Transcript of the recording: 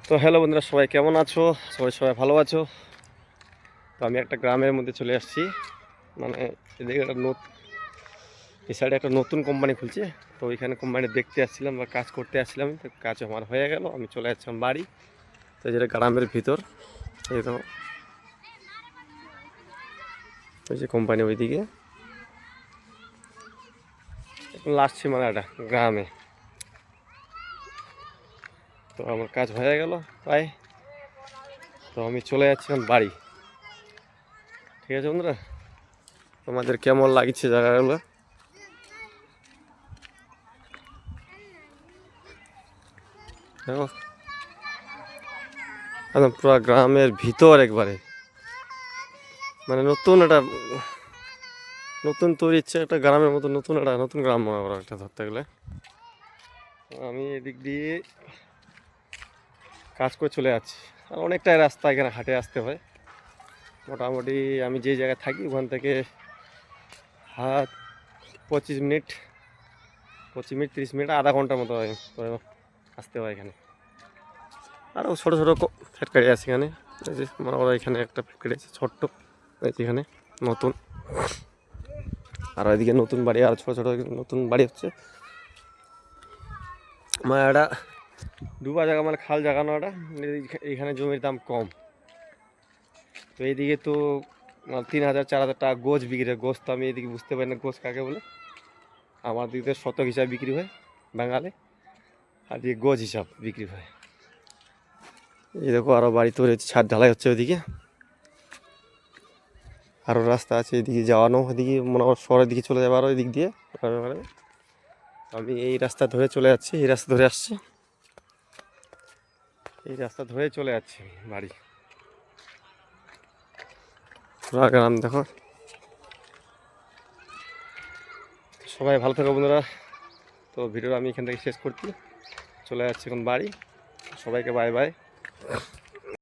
তো হ্যালো বন্ধুরা, সবাই কেমন আছো? সবাই ভালো আছো? তো আমি একটা গ্রামের মধ্যে চলে আসছি। মানে এদিকে এই সাইডে একটা নতুন কোম্পানি খুলছে। তো ওইখানে কোম্পানি দেখতে আসছিলাম বা কাজ করতে আসছিলাম। তো কাজ আমার হয়ে গেল, আমি চলে যাচ্ছিলাম বাড়ি। তো যেটা গ্রামের ভিতর, এই তো ওই যে কোম্পানি ওইদিকে লাস্ট সীমানাটা গ্রামে। তো আমার কাজ হয়ে গেল প্রায়। তো আমি চলে যাচ্ছিলাম বাড়ি। ঠিক আছে বন্ধুরা, তোমাদের কেমন লাগছে জায়গাগুলো? দেখো, একদম পুরো গ্রামের ভিতর একবারে। মানে নতুন তৈরি ইচ্ছে একটা গ্রামের মতো, নতুন গ্রাম মনে করো একটা ধরতে গেলে। আমি এদিক দিয়ে কাজ করে চলে যাচ্ছি। আর অনেকটাই রাস্তা, এখানে হাঁটে আসতে হয়। মোটামুটি আমি যে জায়গায় থাকি ওখান থেকে হাত 25 মিনিট 25 মিনিট 30 মিনিট আধা ঘন্টার মতো আসতে হয় এখানে। আরও ছোটো ছোটো ফ্যাক্টরি আছে এখানে। এই যে মনে করো এখানে একটা ফ্যাক্টরি আছে ছোট্ট, এখানে নতুন। আর ওইদিকে নতুন বাড়ি, আর ছোটো ছোটো নতুন বাড়ি হচ্ছে। মানে একটা ডুবা জায়গা, মানে খাল জায়গা না ওটা। এইখানে জমির দাম কম। তো এইদিকে তো 3,000 4,000 টাকা গোছ বিক্রি হয়। গোছ তো আমি এদিকে বুঝতে পারি না গোছ কাকে বলে। আমার দিকে শতক হিসাবে বিক্রি হয় বাঙালি, আর দিকে গোছ হিসাব বিক্রি হয়। এই দেখো আরও বাড়ি তৈরি হচ্ছে, ছাদ ঢালাই হচ্ছে ওইদিকে। আরও রাস্তা আছে এদিকে যাওয়ানো, ওইদিকে মনে হয় শহরের দিকে চলে যাবে আরও এদিক দিয়ে। আমি এই রাস্তা ধরে চলে যাচ্ছি, এই রাস্তা ধরে আসছি, এই রাস্তা ধরে চলে যাচ্ছি বাড়ি। পুরা গ্রাম দেখো। সবাই ভালো থাকো বন্ধুরা। তো ভিডিওটা আমি এখান থেকে শেষ করছি, চলে যাচ্ছি এখন বাড়ি। সবাইকে বাই বাই।